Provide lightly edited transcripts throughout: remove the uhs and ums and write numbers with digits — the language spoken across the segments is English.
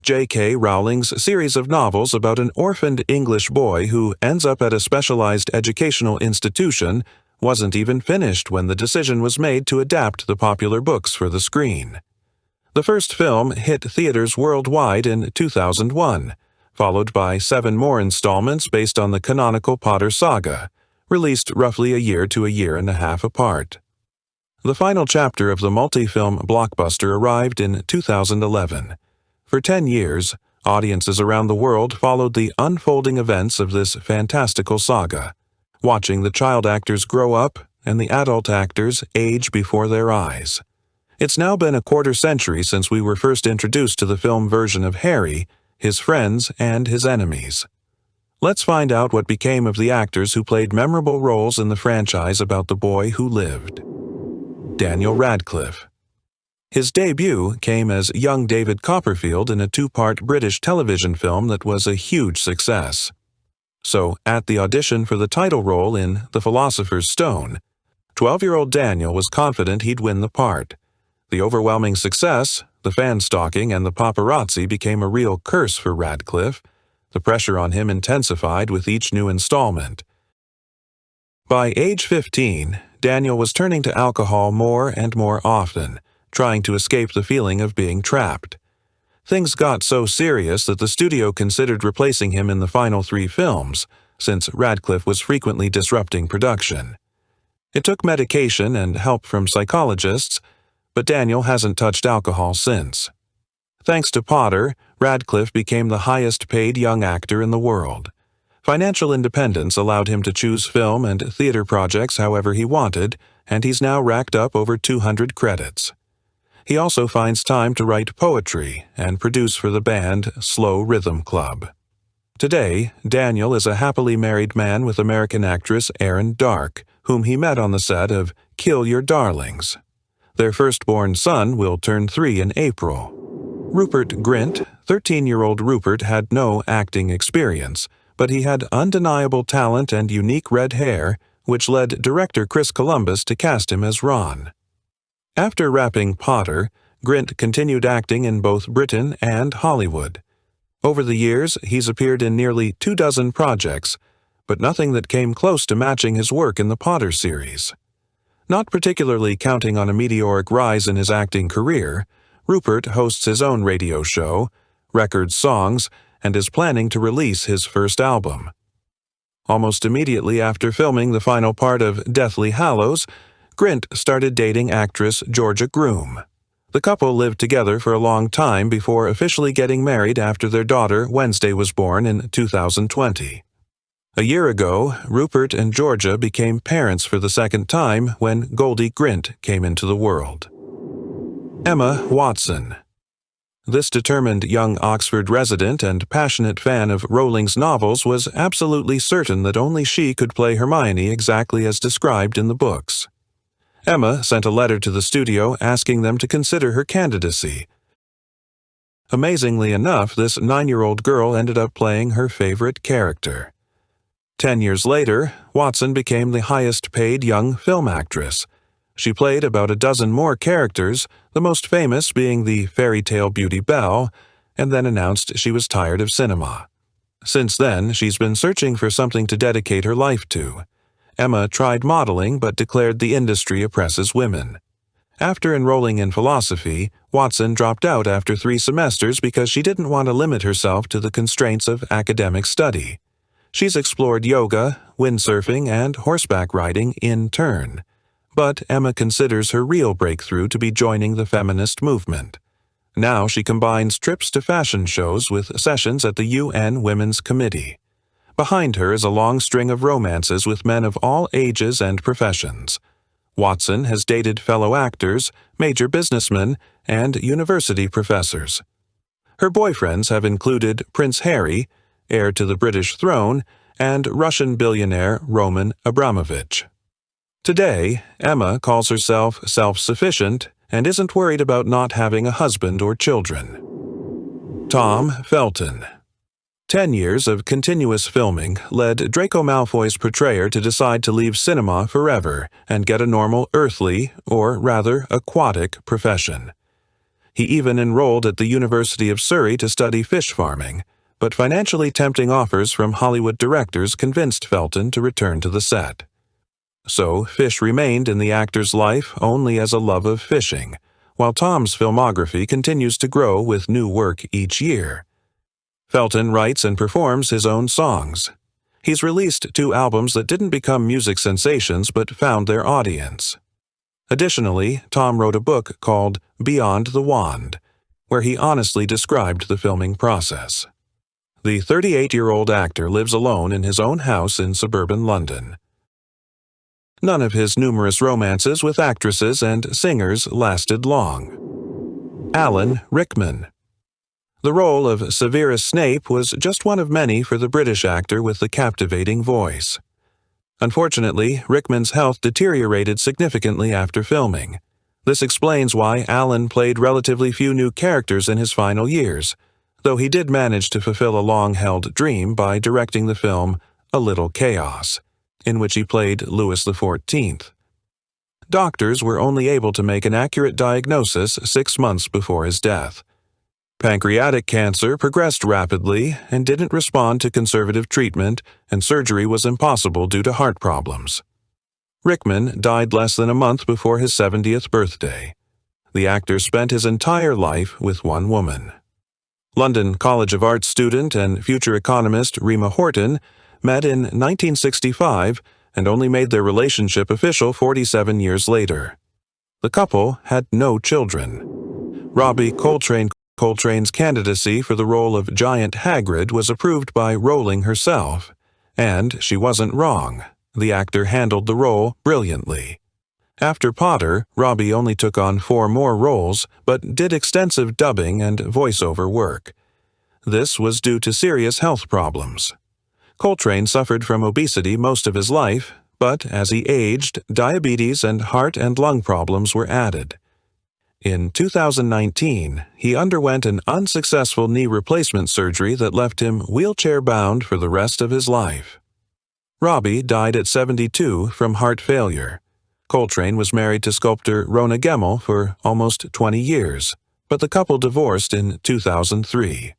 J.K. Rowling's series of novels about an orphaned English boy who ends up at a specialized educational institution wasn't even finished when the decision was made to adapt the popular books for the screen. The first film hit theaters worldwide in 2001, followed by 7 more installments based on the canonical Potter saga, released roughly a year to a year and a half apart. The final chapter of the multi-film blockbuster arrived in 2011. For 10 years, audiences around the world followed the unfolding events of this fantastical saga, watching the child actors grow up and the adult actors age before their eyes. It's now been a quarter century since we were first introduced to the film version of Harry, his friends, and his enemies. Let's find out what became of the actors who played memorable roles in the franchise about the boy who lived. Daniel Radcliffe. His debut came as young David Copperfield in a 2-part British television film that was a huge success. So, at the audition for the title role in The Philosopher's Stone, 12-year-old Daniel was confident he'd win the part. The overwhelming success, the fan-stalking, and the paparazzi became a real curse for Radcliffe. The pressure on him intensified with each new installment. By age 15, Daniel was turning to alcohol more and more often, trying to escape the feeling of being trapped. Things got so serious that the studio considered replacing him in the final 3 films, since Radcliffe was frequently disrupting production. It took medication and help from psychologists, but Daniel hasn't touched alcohol since. Thanks to Potter, Radcliffe became the highest-paid young actor in the world. Financial independence allowed him to choose film and theater projects however he wanted, and he's now racked up over 200 credits. He also finds time to write poetry and produce for the band Slow Rhythm Club. Today, Daniel is a happily married man with American actress Erin Darke, whom he met on the set of Kill Your Darlings. Their firstborn son will turn 3 in April. Rupert Grint, 13-year-old Rupert had no acting experience, but he had undeniable talent and unique red hair, which led director Chris Columbus to cast him as Ron. After wrapping Potter, Grint continued acting in both Britain and Hollywood. Over the years, he's appeared in nearly 24 projects, but nothing that came close to matching his work in the Potter series. Not particularly counting on a meteoric rise in his acting career, Rupert hosts his own radio show, records songs, and is planning to release his first album. Almost immediately after filming the final part of Deathly Hallows, Grint started dating actress Georgia Groom. The couple lived together for a long time before officially getting married after their daughter Wednesday was born in 2020. A year ago, Rupert and Georgia became parents for the second time when Goldie Grint came into the world. Emma Watson. This determined young Oxford resident and passionate fan of Rowling's novels was absolutely certain that only she could play Hermione exactly as described in the books. Emma sent a letter to the studio asking them to consider her candidacy. Amazingly enough, this 9-year-old girl ended up playing her favorite character. 10 years later, Watson became the highest-paid young film actress. She played about a dozen more characters, the most famous being the fairy tale Beauty Belle, and then announced she was tired of cinema. Since then, she's been searching for something to dedicate her life to. Emma tried modeling but declared the industry oppresses women. After enrolling in philosophy, Watson dropped out after 3 semesters because she didn't want to limit herself to the constraints of academic study. She's explored yoga, windsurfing, and horseback riding in turn. But Emma considers her real breakthrough to be joining the feminist movement. Now she combines trips to fashion shows with sessions at the UN Women's Committee. Behind her is a long string of romances with men of all ages and professions. Watson has dated fellow actors, major businessmen, and university professors. Her boyfriends have included Prince Harry, heir to the British throne, and Russian billionaire Roman Abramovich. Today, Emma calls herself self-sufficient and isn't worried about not having a husband or children. Tom Felton. 10 years of continuous filming led Draco Malfoy's portrayer to decide to leave cinema forever and get a normal earthly, or rather aquatic, profession. He even enrolled at the University of Surrey to study fish farming, but financially tempting offers from Hollywood directors convinced Felton to return to the set. So, fish remained in the actor's life only as a love of fishing, while Tom's filmography continues to grow with new work each year. Felton writes and performs his own songs. He's released 2 albums that didn't become music sensations but found their audience. Additionally, Tom wrote a book called Beyond the Wand, where he honestly described the filming process. The 38-year-old actor lives alone in his own house in suburban London. None of his numerous romances with actresses and singers lasted long. Alan Rickman. The role of Severus Snape was just one of many for the British actor with the captivating voice. Unfortunately, Rickman's health deteriorated significantly after filming. This explains why Alan played relatively few new characters in his final years, though he did manage to fulfill a long-held dream by directing the film A Little Chaos, in which he played Louis XIV. Doctors were only able to make an accurate diagnosis 6 months before his death. Pancreatic cancer progressed rapidly and didn't respond to conservative treatment, and surgery was impossible due to heart problems. Rickman died less than a month before his 70th birthday. The actor spent his entire life with one woman. London College of Art student and future economist Rima Horton met in 1965 and only made their relationship official 47 years later. The couple had no children. Robbie Coltrane's candidacy for the role of Giant Hagrid was approved by Rowling herself, and she wasn't wrong. The actor handled the role brilliantly. After Potter, Robbie only took on 4 more roles, but did extensive dubbing and voiceover work. This was due to serious health problems. Coltrane suffered from obesity most of his life, but as he aged, diabetes and heart and lung problems were added. In 2019, he underwent an unsuccessful knee replacement surgery that left him wheelchair-bound for the rest of his life. Robbie died at 72 from heart failure. Coltrane was married to sculptor Rona Gemmell for almost 20 years, but the couple divorced in 2003.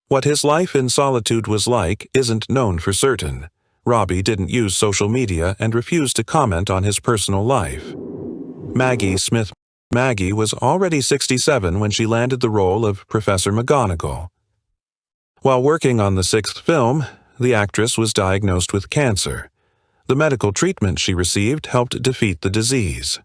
What his life in solitude was like isn't known for certain. Robbie didn't use social media and refused to comment on his personal life. Maggie Smith Maggie was already 67 when she landed the role of Professor McGonagall. While working on the 6th film, the actress was diagnosed with cancer. The medical treatment she received helped defeat the disease.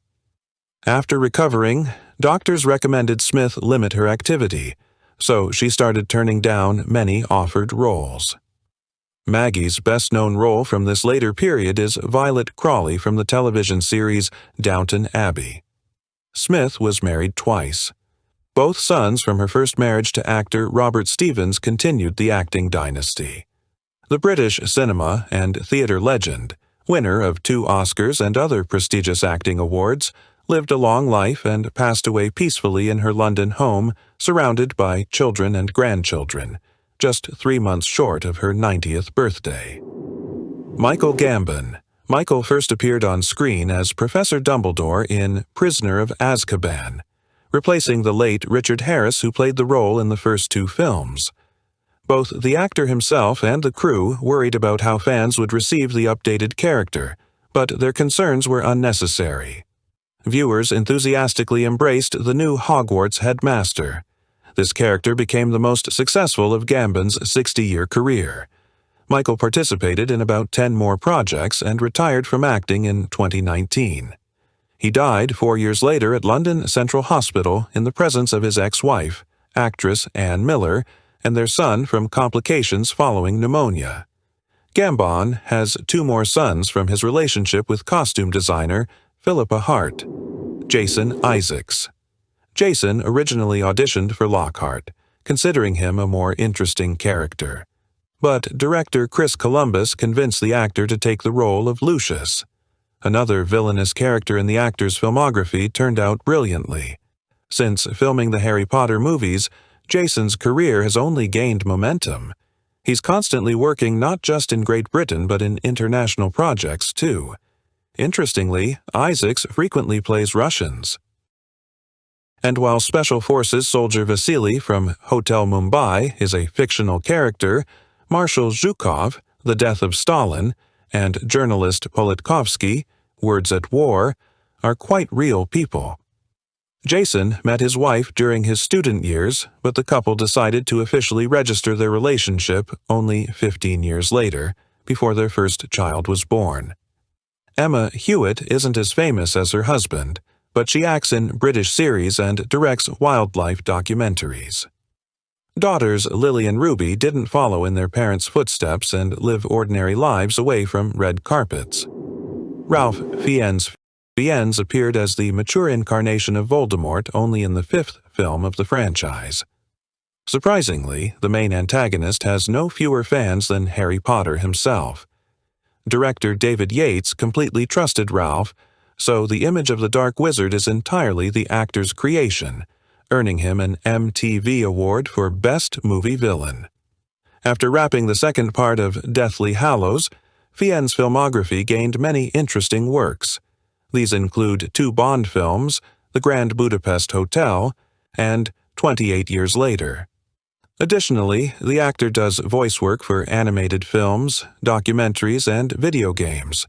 After recovering, doctors recommended Smith limit her activity, so she started turning down many offered roles. Maggie's best-known role from this later period is Violet Crawley from the television series Downton Abbey. Smith was married twice. Both sons from her first marriage to actor Robert Stevens continued the acting dynasty. The British cinema and theater legend, winner of 2 Oscars and other prestigious acting awards, lived a long life and passed away peacefully in her London home, surrounded by children and grandchildren, just 3 months short of her 90th birthday. Michael Gambon. Michael first appeared on screen as Professor Dumbledore in Prisoner of Azkaban, replacing the late Richard Harris who played the role in the first 2 films. Both the actor himself and the crew worried about how fans would receive the updated character, but their concerns were unnecessary. Viewers enthusiastically embraced the new Hogwarts headmaster. This character became the most successful of Gambon's 60-year career. Michael participated in about 10 more projects and retired from acting in 2019. He died 4 years later at London Central Hospital in the presence of his ex-wife, actress Anne Miller, and their son from complications following pneumonia. Gambon has 2 more sons from his relationship with costume designer Philippa Hart, Jason Isaacs. Jason originally auditioned for Lockhart, considering him a more interesting character. But director Chris Columbus convinced the actor to take the role of Lucius. Another villainous character in the actor's filmography turned out brilliantly. Since filming the Harry Potter movies, Jason's career has only gained momentum. He's constantly working not just in Great Britain but in international projects too. Interestingly, Isaacs frequently plays Russians. And while Special Forces soldier Vasily from Hotel Mumbai is a fictional character, Marshal Zhukov, The Death of Stalin, and journalist Politkovsky, Words at War, are quite real people. Jason met his wife during his student years, but the couple decided to officially register their relationship only 15 years later, before their first child was born. Emma Hewitt isn't as famous as her husband, but she acts in British series and directs wildlife documentaries. Daughters Lily and Ruby didn't follow in their parents' footsteps and live ordinary lives away from red carpets. Ralph Fiennes appeared as the mature incarnation of Voldemort only in the 5th film of the franchise. Surprisingly, the main antagonist has no fewer fans than Harry Potter himself. Director David Yates completely trusted Ralph, so the image of the Dark Wizard is entirely the actor's creation, earning him an MTV Award for Best Movie Villain. After wrapping the second part of Deathly Hallows, Fiennes' filmography gained many interesting works. These include 2 Bond films, The Grand Budapest Hotel, and 28 Years Later. Additionally, the actor does voice work for animated films, documentaries, and video games.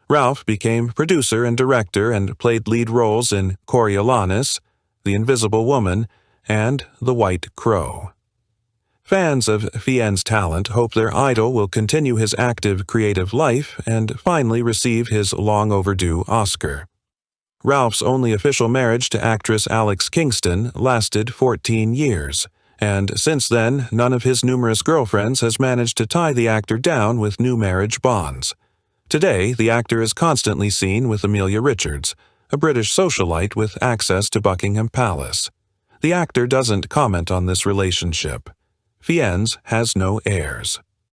Ralph became producer and director and played lead roles in Coriolanus, The Invisible Woman, and The White Crow. Fans of Fiennes' talent hope their idol will continue his active creative life and finally receive his long-overdue Oscar. Ralph's only official marriage to actress Alex Kingston lasted 14 years, and since then none of his numerous girlfriends has managed to tie the actor down with new marriage bonds. Today, the actor is constantly seen with Amelia Richards, a British socialite with access to Buckingham Palace. The actor doesn't comment on this relationship. Fiennes has no heirs.